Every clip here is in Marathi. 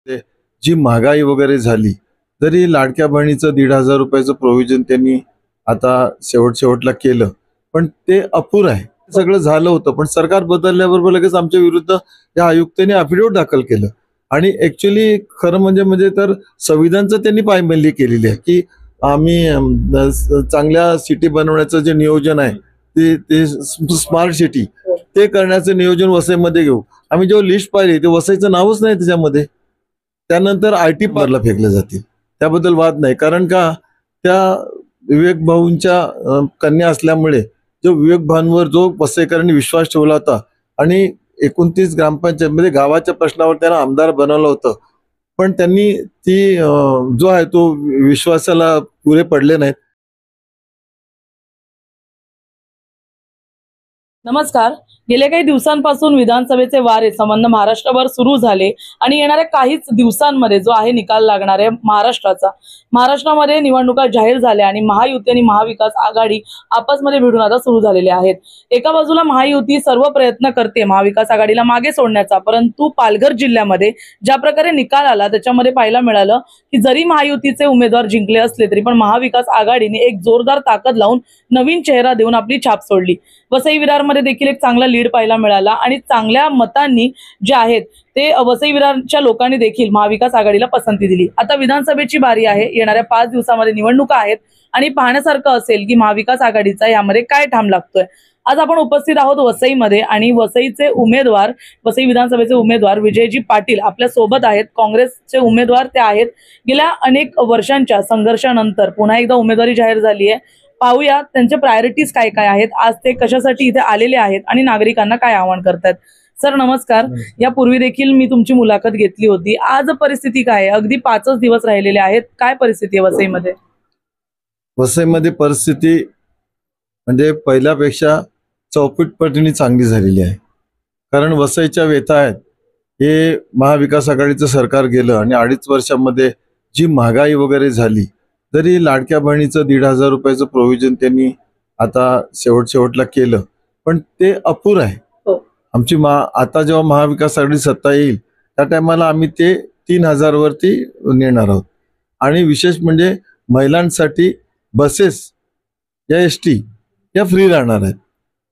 ते जी महागाई वगैरे झाली, तरी लाडक्या बहिणीचं 1,500 रुपयाचं प्रोव्हिजन त्यांनी आता शेवटला केलं, पण ते अपुरं आहे. सगळं झालं होतं, पण सरकार बदलल्याबरोबर लगेच आमच्या विरुद्ध या आयुक्तांनी अफिडेव्हिट दाखल केलं. आणि ॲक्च्युअली खरं म्हणजे तर संविधानचं त्यांनी पायमल्ली केलेली आहे, की आम्ही चांगल्या सिटी बनवण्याचं जे नियोजन आहे, ते ते स्मार्ट सिटी ते करण्याचं नियोजन वसईमध्ये घेऊ. आम्ही जेव्हा लिस्ट पाहिली, ते वसईचं नावच नाही त्याच्यामध्ये. त्यानंतर IT पार्कला फेकले जातील, त्याबद्दल वाद नाही. कारण का, त्या विवेक भाऊंच्या कन्या असल्यामुळे जो विवेक भाऊंवर जो वसईकरांनी विश्वास ठेवला होता आणि 29 ग्रामपंचायतमध्ये गावाच्या प्रश्नावर त्यांना आमदार बनवलं होतं, पण त्यांनी ती जो आहे तो विश्वासाला पुरे पडले नाहीत. नमस्कार. गेल्या काही दिवसांपासून विधानसभेचे वारे संबंध महाराष्ट्रभर सुरू झाले आणि येणाऱ्या काहीच दिवसांमध्ये जो आहे निकाल लागणार आहे महाराष्ट्रामध्ये निवडणुका जाहीर झाल्या आणि महायुती आणि महाविकास आघाडी आपसमध्ये भिडून आता सुरू झालेले आहेत. एका बाजूला महायुती सर्व प्रयत्न करते महाविकास आघाडीला मागे सोडण्याचा, परंतु पालघर जिल्ह्यामध्ये ज्या प्रकारे निकाल आला त्याच्यामध्ये पाहायला मिळालं की जरी महायुतीचे उमेदवार जिंकले असले तरी पण महाविकास आघाडीने एक जोरदार ताकद लावून नवीन चेहरा देऊन आपली छाप सोडली. वसई विरारमध्ये देखील एक चांगला लीड पाहायला मिळाला आणि चांगल्या मतांनी जे आहेत ते वसई विरारच्या लोकांनी देखील महाविकास आघाडीला पसंती दिली. आता विधानसभेची बारी आहे, येणाऱ्या 5 दिवसांमध्ये निवडणुका आहेत आणि पाहण्यासारखं असेल की महाविकास आघाडीचा यामध्ये काय ठाम लागतोय. आज आपण उपस्थित आहोत वसईमध्ये आणि वसईचे उमेदवार, वसई विधानसभेचे उमेदवार विजयजी पाटील आपल्या सोबत आहेत. काँग्रेसचे उमेदवार ते आहेत. गेल्या अनेक वर्षांच्या संघर्षानंतर पुन्हा एकदा उमेदवारी जाहीर झाली आहे. पाहूया त्यांचे प्रायोरिटीज काय काय आहेत, आज ते कशासाठी इथे आलेले आहेत आणि नागरिकांना काय आवाहन करतात. सर नमस्कार. यापूर्वी देखील मी तुमची मुलाखत घेतली होती. आज परिस्थिती काय आहे? अगदी 5च दिवस राहिलेले आहेत. काय परिस्थिती आहे वसईमध्ये? वसईमध्ये परिस्थिती म्हणजे पहिल्यापेक्षा चौपटपटीने चांगली झालेली आहे. कारण वसईच्या व्यथा आहेत, हे महाविकास आघाडीचं सरकार गेलं आणि 2.5 वर्षामध्ये जी महागाई वगैरे झाली, तरी लाडक्या बहिणीचं 1,500 रुपयाचं प्रोव्हिजन त्यांनी आता शेवटला केलं, पण ते अपुरं आहे. आमची आता जेव्हा महाविकास आघाडी सत्ता येईल त्या टायमाला आम्ही ते 3,000 वरती नेणार आहोत. आणि विशेष म्हणजे महिलांसाठी बसेस या ST या फ्री राहणार आहेत.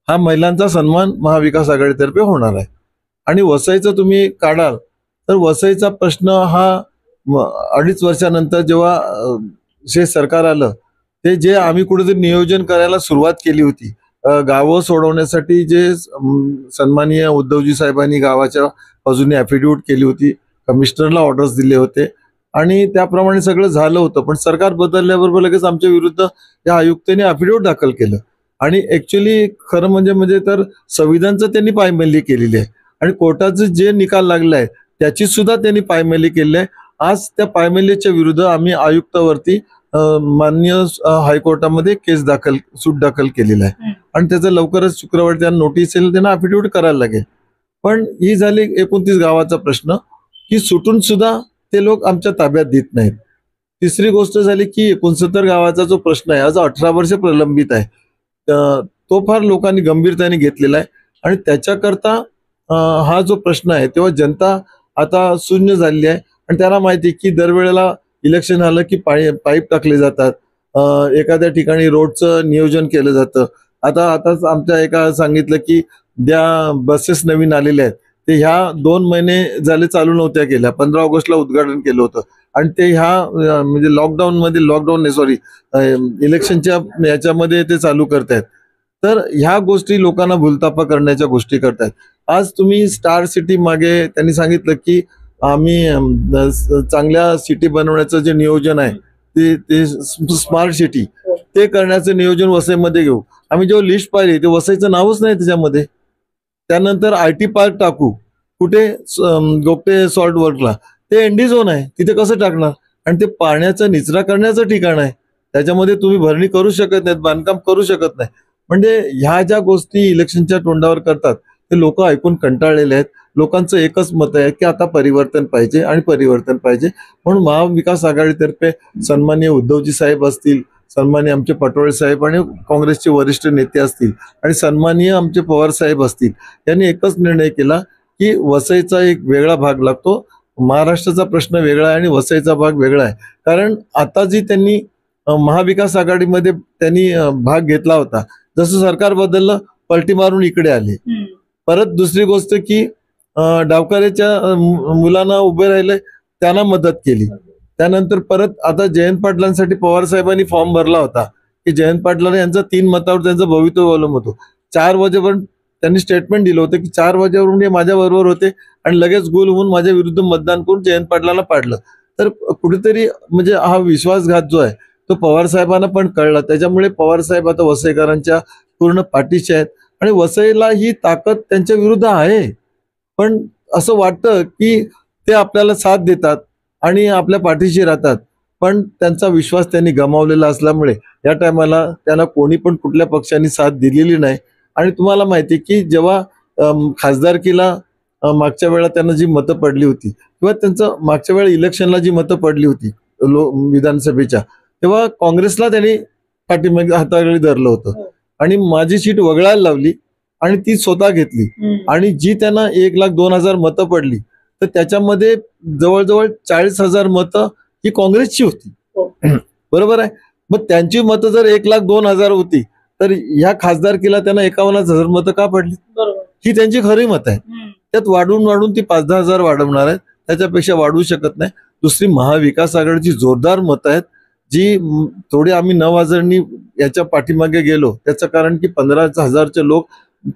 हा महिलांचा सन्मान महाविकास आघाडीतर्फे होणार आहे. आणि वसईचं तुम्ही काढाल तर वसईचा प्रश्न हा 2.5 वर्षानंतर जेव्हा जे सरकार आलं, ते जे आम्ही कुठेतरी नियोजन करायला सुरुवात केली होती, गावं सोडवण्यासाठी जे सन्माननीय उद्धवजी साहेबांनी गावाच्या बाजूने ॲफिडेव्हिट केली होती, कमिशनरला ऑर्डर्स दिले होते आणि त्याप्रमाणे सगळं झालं होतं. पण सरकार बदलल्याबरोबर लगेच आमच्या विरुद्ध या आयुक्तांनी अफिडेव्हिट दाखल केलं. आणि ॲक्च्युअली खरं म्हणजे तर संविधानचं त्यांनी पायमल्ली केलेली आहे आणि कोर्टाचं जे निकाल लागला आहे त्याची सुद्धा त्यांनी पायमल्ली केलेली आहे. आज त्या पायमल्लीच्या विरुद्ध आम्ही आयुक्तावरती माननीय हायकोर्टामध्ये सूट दाखल केलेला आहे आणि त्याचं लवकरच शुक्रवारी त्यांना नोटीस येईल, त्यांना अफिडेव्हिट करायला लागेल. पण ही झाली 29 गावाचा प्रश्न की सुटून सुद्धा ते लोक आमच्या ताब्यात देत नाहीत. तिसरी गोष्ट झाली की 69 गावाचा जो प्रश्न आहे, आज 18 वर्ष प्रलंबित आहे, तो फार लोकांनी गंभीरतेने घेतलेला आहे आणि त्याच्याकरता हा जो प्रश्न आहे तेव्हा जनता आता शून्य झालेली आहे. आणि त्यांना माहिती आहे की दरवेळेला इलेक्शन आलं की पाईप टाकले जातात, एखाद्या ठिकाणी रोडचं नियोजन केलं जातं. आताच आमच्या एका सांगितलं की ज्या बसेस नवीन आलेल्या आहेत ते ह्या 2 महिने झाले चालू नव्हत्या केल्या, 15 ऑगस्टला उद्घाटन केलं होतं आणि ते ह्या म्हणजे इलेक्शनच्या याच्यामध्ये ते चालू करतायत. तर ह्या गोष्टी लोकांना भूलतापा करण्याच्या गोष्टी करतायत. आज तुम्ही स्टार सिटी मागे त्यांनी सांगितलं की आम्ही चांगल्या सिटी बनवण्याचं जे नियोजन आहे ते स्मार्ट सिटी ते करण्याचं नियोजन वसईमध्ये घेऊ. आम्ही जेव्हा लिस्ट पाहिली, ते वसईचं नावच नाही त्याच्यामध्ये. त्यानंतर IT पार्क टाकू कुठे, गोपटे सॉल्ट वर्कला, ते ND झोन आहे, तिथे कसं टाकणार? आणि ते पाण्याचा निचरा करण्याचं ठिकाण आहे, त्याच्यामध्ये तुम्ही भरणी करू शकत नाहीत, बांधकाम करू शकत नाही. म्हणजे ह्या ज्या गोष्टी इलेक्शनच्या तोंडावर करतात ते लोक ऐकून कंटाळलेले आहेत. लोकांचं एकच मत आहे की आता परिवर्तन पाहिजे आणि परिवर्तन पाहिजे. म्हणून महाविकास आघाडीतर्फे सन्माननीय उद्धवजी साहेब असतील, सन्माननीय आमचे पटोळे साहेब आणि काँग्रेसचे वरिष्ठ नेते असतील आणि सन्माननीय आमचे पवार साहेब असतील, यांनी एकच निर्णय केला की वसईचा एक वेगळा भाग लागतो, महाराष्ट्राचा प्रश्न वेगळा आहे आणि वसईचा भाग वेगळा आहे. कारण आता जी त्यांनी महाविकास आघाडीमध्ये त्यांनी भाग घेतला होता, जसं सरकार बदललं पलटी मारून इकडे आले. परत दुसरी गोष्ट की डावकारेच्या मुलांना उभे राहिले, त्यांना मदत केली. त्यानंतर परत आता जयंत पाटलांसाठी पवार साहेबांनी फॉर्म भरला होता की जयंत पाटलांना यांचा 3 मतावर त्यांचं भवितव्य अवलंबून होतं. 4 वाजेपर्यंत त्यांनी स्टेटमेंट दिलं होतं की 4 वाजेवरून हे माझ्या बरोबर होते आणि लगेच गोल होऊन माझ्या विरुद्ध मतदान करून जयंत पाटलांना पाडलं. तर कुठेतरी म्हणजे हा विश्वासघात जो आहे तो पवार साहेबांना पण कळला. त्याच्यामुळे पवार साहेब आता वसईकरांच्या पूर्ण पाठीशी आहेत आणि वसईला ही ताकद त्यांच्या विरुद्ध आहे. पण असं वाटतं की ते आपल्याला साथ देतात आणि आपल्या पाठीशी राहतात, पण त्यांचा विश्वास त्यांनी गमावलेला असल्यामुळे या टायमाला त्यांना कोणी पण कुठल्या पक्षांनी साथ दिलेली नाही. आणि तुम्हाला माहिती आहे की जेव्हा खासदारकीला मागच्या वेळा त्यांना जी मतं पडली होती किंवा त्यांचं मागच्या वेळा इलेक्शनला जी मतं पडली होती विधानसभेच्या, तेव्हा काँग्रेसला त्यांनी पाठीमागे हाताखाली धरलं होतं आणि माझी सीट वगळायला लावली आणि ती स्वतः घेतली. आणि जी त्यांना 1,02,000 मतं पडली तर त्याच्यामध्ये जवळजवळ 40,000 मतं ही काँग्रेसची होती. बरोबर आहे. मग त्यांची मतं जर 1,02,000 होती तर ह्या खासदारकीला त्यांना 51,000 मतं का पडली? ही त्यांची खरी मत आहे. त्यात वाढून ती 5-10,000 वाढवणार आहेत, त्याच्यापेक्षा वाढवू शकत नाही. दुसरी महाविकास आघाडीची जोरदार मतं आहेत जी थोडी आम्ही 9,000नी याच्या पाठीमागे गेलो. त्याचं कारण की 15,000चे लोक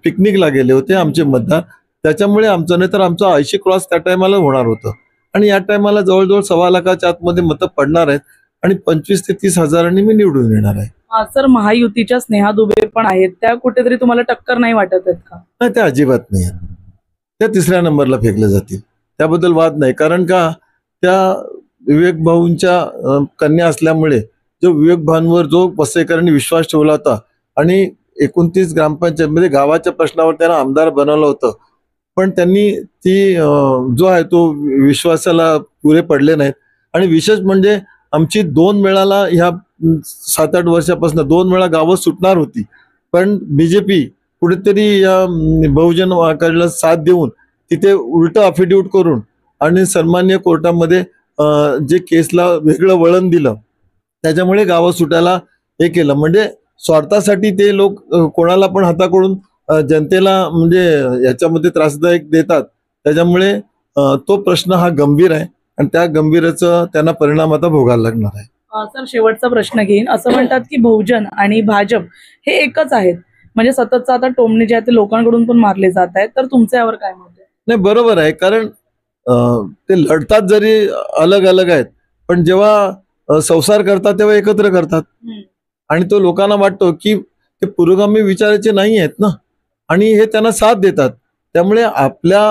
पिकनिकला गेले होते आमचे मतदार, त्याच्यामुळे आमचं नाही तर आमचं 80 क्रॉस त्या टायमाला होणार होतं. आणि या टायमाला जवळजवळ 1.25 लाखाच्या आतमध्ये मतं पडणार आहेत आणि 25,000 ते 30,000 मी निवडून येणार आहे. सर, महायुतीच्या स्नेहा दुबे पण आहेत, त्या कुठेतरी तुम्हाला टक्कर नाही वाटत आहेत का? नाही, त्या अजिबात नाही आहेत. त्या 3ऱ्या नंबरला फेकले जातील, त्याबद्दल वाद नाही. कारण का त्या विवेक भाऊंच्या कन्या असल्यामुळे जो विवेक भाऊंवर जो वसईकरांनी विश्वास ठेवला होता आणि 29 ग्रामपंचायतमध्ये गावाच्या प्रश्नावर त्यांना आमदार बनवलं होतं, पण त्यांनी ती जो आहे तो विश्वासाला पुरे पडले नाहीत. आणि विशेष म्हणजे आमची 2 वेळाला ह्या 7-8 वर्षापासून 2 वेळा गावं सुटणार होती, पण बीजेपी कुठेतरी या बहुजन आघाडीला साथ देऊन तिथे उलट अफिडेव्हिट करून आणि सन्मान्य कोर्टामध्ये जे केसला वेगळं वळण दिलं, त्याच्यामुळे गावं सुटायला हे केलं. म्हणजे स्वार्थासाठी ते लोक कोणाला पण हाताकडून जनतेला म्हणजे याच्यामध्ये त्रासदायक देतात. त्याच्यामुळे तो प्रश्न हा गंभीर आहे आणि त्या गंभीराचा त्यांना परिणाम आता भोगायला लागणार आहे. सर, शेवटचा प्रश्न घेईन. असं म्हणतात की बहुजन आणि भाजप हे एकच आहेत, म्हणजे सततचा आता टोमणे जे आहेत ते लोकांकडून पण मारले जात आहेत, तर तुमचं यावर काय मत आहे? नाही, बरोबर आहे. कारण ते लढतात जरी अलग अलग आहेत, पण जेव्हा संसार करतात तेव्हा एकत्र करतात. आणि तो लोकांना वाटतो की ते पुरोगामी विचाराचे नाही आहेत ना, आणि हे त्यांना साथ देतात. त्यामुळे आपल्या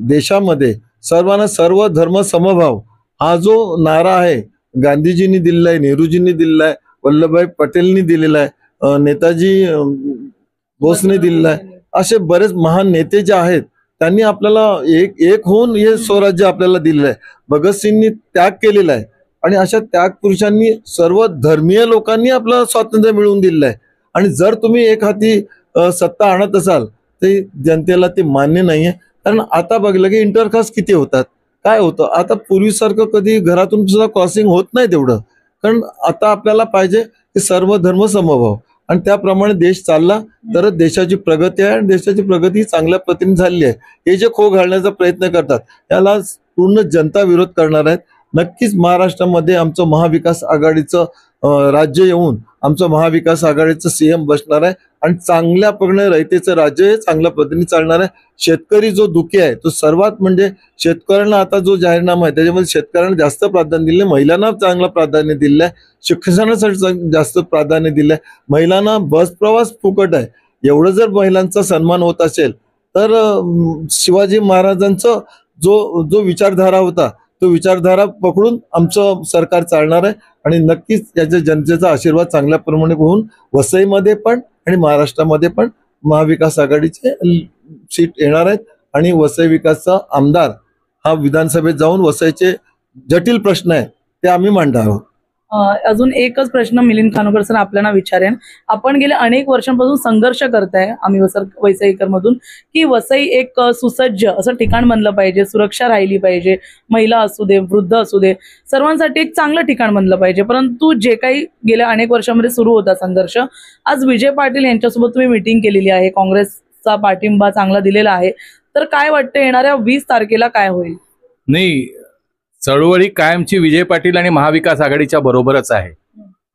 देशामध्ये सर्वांना सर्व धर्म समभाव हा जो नारा आहे गांधीजींनी दिलेला आहे, नेहरूजींनी दिलेला आहे, वल्लभभाई पटेलनी दिलेला आहे, नेताजी बोसने दिलेला आहे. असे बरेच महान नेते जे आहेत त्यांनी आपल्याला एक होऊन हे स्वराज्य आपल्याला दिलेलं आहे. भगतसिंगनी त्याग केलेला आहे आणि अशा त्याग पुरुषांनी सर्व धर्मीय लोकांनी आपलं स्वातंत्र्य मिळवून दिलेलं आहे. आणि जर तुम्ही एक हाती सत्ता आणत असाल तर जनतेला ते मान्य नाहीये. कारण आता बघलं की इंटरकास्ट किती होतात, काय होतं आता पूर्वीसारखं कधी घरातून सुद्धा क्रॉसिंग होत नाही तेवढं. कारण आता आपल्याला पाहिजे की सर्व धर्म समभाव आणि त्याप्रमाणे देश चालला तरच देशाची प्रगती आहे आणि देशाची प्रगती चांगल्या पद्धतीने झालेली आहे. हे जे खो घालण्याचा प्रयत्न करतात याला पूर्ण जनता विरोध करणार आहेत. नक्कीच महाराष्ट्रामध्ये आमचं महाविकास आघाडीचं राज्य येऊन आमचं महाविकास आघाडीचं सीएम बसणार आहे आणि चांगल्या प्रकारे रयतेचं राज्य हे चांगल्या पद्धतीने चालणार आहे. शेतकरी जो दुःखी आहे तो सर्वात म्हणजे शेतकऱ्यांना आता जो जाहीरनामा आहे त्याच्यामध्ये शेतकऱ्यांना जास्त प्राधान्य दिले, महिलांना चांगलं प्राधान्य दिलेलं आहे, शिक्षणासाठी जास्त प्राधान्य दिलं आहे, महिलांना बस प्रवास फुकट आहे. एवढं जर महिलांचा सन्मान होत असेल तर शिवाजी महाराजांचं जो विचारधारा होता तो विचारधारा पकडून आमचं सरकार चालणार आहे आणि नक्कीच याच्या जनतेचा आशीर्वाद चांगल्या प्रमाणे होऊन वसईमध्ये पण आणि महाराष्ट्रामध्ये पण महाविकास आघाडीचे सीट येणार आहेत आणि वसई विकासचा आमदार हा विधानसभेत जाऊन वसईचे जटिल प्रश्न आहे ते आम्ही मांडणार आहोत. अजून एकच प्रश्न मिलिंद खानोकर सर आपल्याला विचारेन. आपण गेल्या अनेक वर्षांपासून संघर्ष करताय आम्ही वसईकर मधून की वसई एक सुसज्ज असं ठिकाण बनलं पाहिजे, सुरक्षा राहिली पाहिजे, महिला असू दे, वृद्ध असू दे, सर्वांसाठी एक चांगलं ठिकाण बनलं पाहिजे. परंतु जे काही गेल्या अनेक वर्षांमध्ये सुरू होता संघर्ष, आज विजय पाटील यांच्यासोबत तुम्ही मीटिंग केलेली आहे, काँग्रेसचा पाठिंबा चांगला दिलेला आहे, तर काय वाटतं येणाऱ्या 20 तारखेला काय होईल? नाही, चळवळी कायमची विजय पाटील आणि महाविकास आघाडीच्या बरोबरच आहे.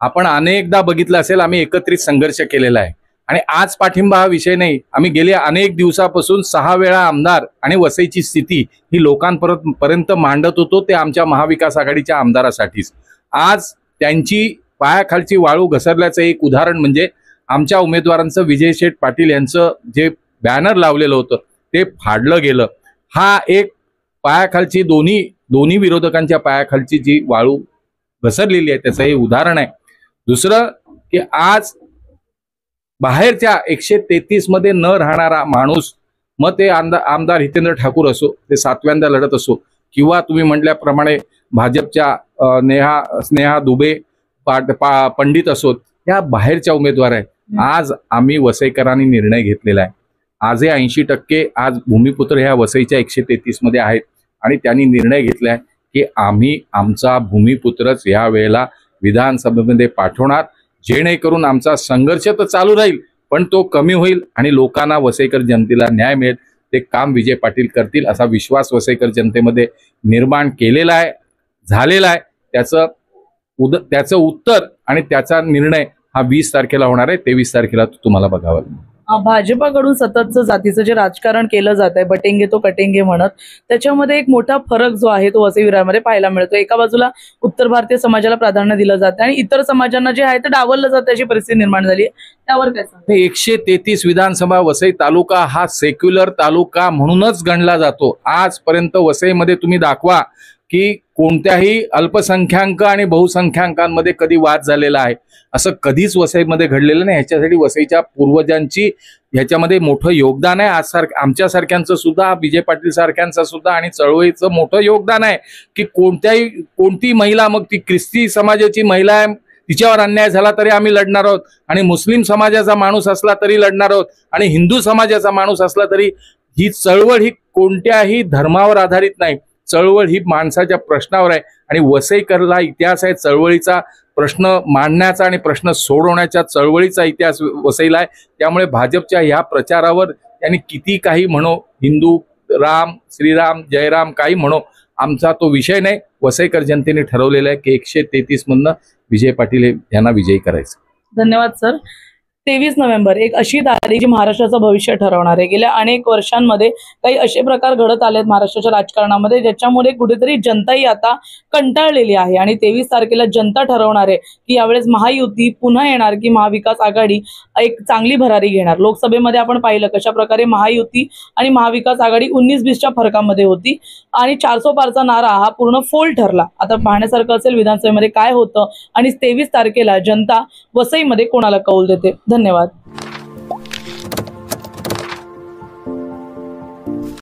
आपण अनेकदा बघितलं असेल, आम्ही एकत्रित संघर्ष केलेला आहे आणि आज पाठिंबा हा विषय नाही. आम्ही गेल्या अनेक दिवसापासून 6 वेळा आमदार आणि वसईची स्थिती ही लोकांपर्यंत मांडत होतो, ते आमच्या महाविकास आघाडीच्या आमदारासाठीच. आज त्यांची पायाखालची वाळू घसरल्याचं एक उदाहरण म्हणजे आमच्या उमेदवारांचं विजय शेठ पाटील यांचं जे बॅनर लावलेलं होतं ते फाडलं गेलं. हा एक पायाखालची दोन्ही विरोधकांच्या पायाखालची जी वाळू घसरलेली आहे त्याचं हे उदाहरण आहे. दुसरं की आज बाहेरच्या 133 मध्ये न राहणारा माणूस, मग ते आमदार हितेंद्र ठाकूर असो, ते 7व्यांदा लढत असो, किंवा तुम्ही म्हटल्याप्रमाणे भाजपच्या स्नेहा दुबे पंडित असोत, या बाहेरच्या उमेदवार आहेत. आज आम्ही वसईकरांनी निर्णय घेतलेला आहे. आजही 80% आज भूमिपुत्र ह्या वसईच्या 133 मध्ये आहेत आणि त्यांनी निर्णय घेतलाय की आम्ही आमचा भूमिपुत्रच या वेळेला विधानसभेमध्ये पाठवणार, जेणेकरून आमचा संघर्ष तर चालू राहील पण तो कमी होईल आणि लोकांना, वसईकर जनतेला न्याय मिळेल. ते काम विजय पाटील करतील असा विश्वास वसईकर जनतेमध्ये निर्माण केलेला आहे, झालेला आहे. त्याचं उत्तर आणि त्याचा निर्णय हा 20 तारखेला होणार आहे. 23 तारखेला तुम्हाला बघावा लागेल. भाजपाकडून सततचं जातीचं जे राजकारण केलं जात आहे, बटेंगे तो कटेंगे म्हणत, त्याच्यामध्ये एक मोठा फरक जो आहे तो वसई विरारमध्ये पाहायला मिळतो. एका बाजूला उत्तर भारतीय समाजाला प्राधान्य दिलं जातं आणि इतर समाजांना जे आहे ते डावललं जातं, अशी परिस्थिती निर्माण झाली. त्यावर काय सांगता? 133 विधानसभा वसई तालुका हा सेक्युलर तालुका म्हणूनच गणला जातो. आजपर्यंत वसईमध्ये तुम्ही दाखवा की कोणत्याही अल्पसंख्याक आणि बहुसंख्याकांमध्ये कधी वाद झालेला आहे असं कधीच वसईमध्ये घडलेलं नाही. ह्याच्यासाठी वसईच्या पूर्वजांची ह्याच्यामध्ये मोठं योगदान आहे. आमच्यासारख्यांचं सुद्धा, विजय पाटील सारख्यांचं सुद्धा आणि चळवळीचं मोठं योगदान आहे की कोणती महिला, मग ती ख्रिस्ती समाजाची महिला आहे, तिच्यावर अन्याय झाला तरी आम्ही लढणार आहोत, आणि मुस्लिम समाजाचा माणूस असला तरी लढणार आहोत, आणि हिंदू समाजाचा माणूस असला तरी. ही चळवळ ही कोणत्याही धर्मावर आधारित नाही. चळवळ ही माणसाच्या प्रश्नावर आहे आणि वसईकरला इतिहास आहे चळवळीचा, प्रश्न मांडण्याचा आणि प्रश्न सोडवण्याच्या चळवळीचा इतिहास वसईला आहे. त्यामुळे भाजपच्या ह्या प्रचारावर त्यांनी किती काही म्हणो, हिंदू राम, श्रीराम, जयराम काही म्हणो, आमचा तो विषय नाही. वसईकर जनतेने ठरवलेलं आहे की 133 मधनं विजय पाटील यांना विजयी करायचं. धन्यवाद सर. 23 नोव्हेंबर एक अशी तारीख जी महाराष्ट्राचं भविष्य ठरवणार आहे. गेल्या अनेक वर्षांमध्ये काही असे प्रकार घडत आलेत महाराष्ट्राच्या राजकारणामध्ये ज्याच्यामुळे कुठेतरी जनताही आता कंटाळलेली आहे आणि 23 तारखेला जनता ठरवणार आहे की यावेळेस महायुती पुन्हा येणार की महाविकास आघाडी एक चांगली भरारी घेणार. लोकसभेमध्ये आपण पाहिलं कशा प्रकारे महायुती आणि महाविकास आघाडी 19-20च्या फरकामध्ये होती आणि 400 पारचा नारा हा पूर्ण फोल ठरला. आता पाहण्यासारखं असेल विधानसभेमध्ये काय होतं आणि 23 तारखेला जनता वसईमध्ये कोणाला कौल देते. धन्यवाद.